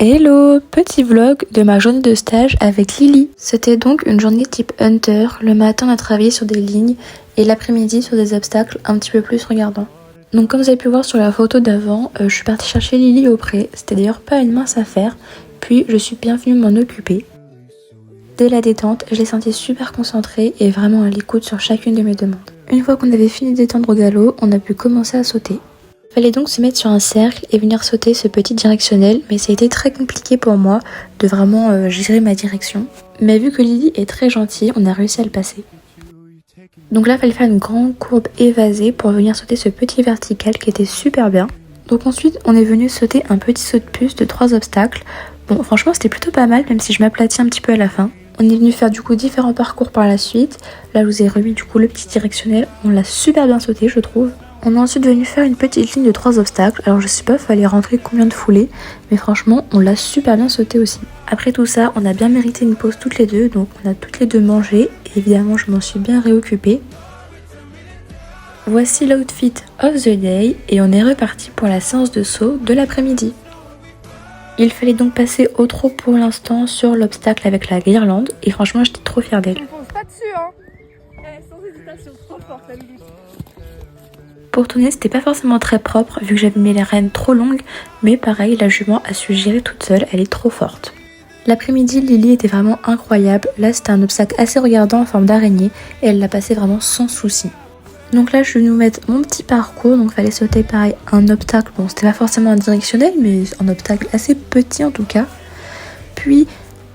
Hello, petit vlog de ma journée de stage avec Lily. C'était donc une journée type Hunter. Le matin on a travaillé sur des lignes et l'après-midi sur des obstacles un petit peu plus regardants. Donc comme vous avez pu voir sur la photo d'avant, je suis partie chercher Lily au pré. C'était d'ailleurs pas une mince affaire, puis je suis bien venue m'en occuper. Dès la détente, je l'ai sentie super concentrée et vraiment à l'écoute sur chacune de mes demandes. Une fois qu'on avait fini d'étendre au galop, on a pu commencer à sauter. Fallait donc se mettre sur un cercle et venir sauter ce petit directionnel, mais ça a été très compliqué pour moi de vraiment gérer ma direction. Mais vu que Lily est très gentille, on a réussi à le passer. Donc là, il fallait faire une grande courbe évasée pour venir sauter ce petit vertical qui était super bien. Donc ensuite, on est venu sauter un petit saut de puce de 3 obstacles. Bon, franchement, c'était plutôt pas mal, même si je m'aplatis un petit peu à la fin. On est venu faire du coup différents parcours par la suite. Là, je vous ai remis du coup le petit directionnel. On l'a super bien sauté, je trouve. On est ensuite venu faire une petite ligne de 3 obstacles. Alors je sais pas, fallait rentrer combien de foulées, mais franchement, on l'a super bien sauté aussi. Après tout ça, on a bien mérité une pause toutes les deux, donc on a toutes les deux mangé. Et évidemment, je m'en suis bien réoccupée. Voici l'outfit of the day et on est reparti pour la séance de saut de l'après-midi. Il fallait donc passer au trot pour l'instant sur l'obstacle avec la guirlande et franchement, j'étais trop fière d'elle. Je fonce pas dessus, hein. Sans hésitation, trop forte la Lily. Pour tourner, c'était pas forcément très propre vu que j'avais mis les rênes trop longues, mais pareil, la jument a su gérer toute seule, elle est trop forte. L'après-midi, Lily était vraiment incroyable. Là, c'était un obstacle assez regardant en forme d'araignée et elle l'a passé vraiment sans souci. Donc là, je vais nous mettre mon petit parcours. Donc, il fallait sauter pareil un obstacle. Bon, c'était pas forcément un directionnel, mais un obstacle assez petit en tout cas. Puis,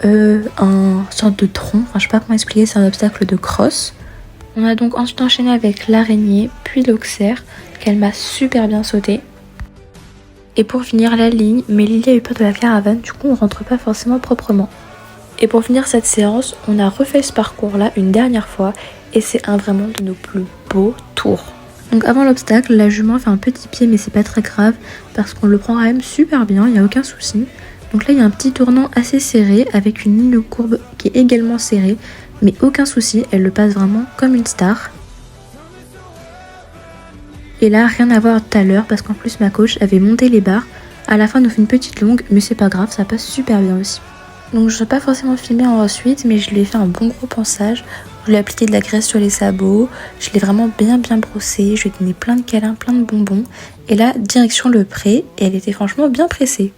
un sorte de tronc. Enfin, je sais pas comment expliquer, c'est un obstacle de crosse. On a donc ensuite enchaîné avec l'araignée, puis l'auxerre, qu'elle m'a super bien sauté. Et pour finir, la ligne, mais Lily a eu peur de la caravane, du coup on rentre pas forcément proprement. Et pour finir cette séance, on a refait ce parcours-là une dernière fois, et c'est vraiment de nos plus beaux tours. Donc avant l'obstacle, la jument fait un petit pied, mais c'est pas très grave, parce qu'on le prend quand même super bien, il n'y a aucun souci. Donc là, il y a un petit tournant assez serré, avec une ligne courbe qui est également serrée, mais aucun souci, elle le passe vraiment comme une star. Et là, rien à voir tout à l'heure parce qu'en plus ma coach avait monté les barres. À la fin, on nous fait une petite longue, mais c'est pas grave, ça passe super bien aussi. Donc je n'ai pas forcément filmé ensuite, mais je lui ai fait un bon gros pansage. Je lui ai appliqué de la graisse sur les sabots, je l'ai vraiment bien brossé, je lui ai donné plein de câlins, plein de bonbons. Et là, direction le pré, et elle était franchement bien pressée.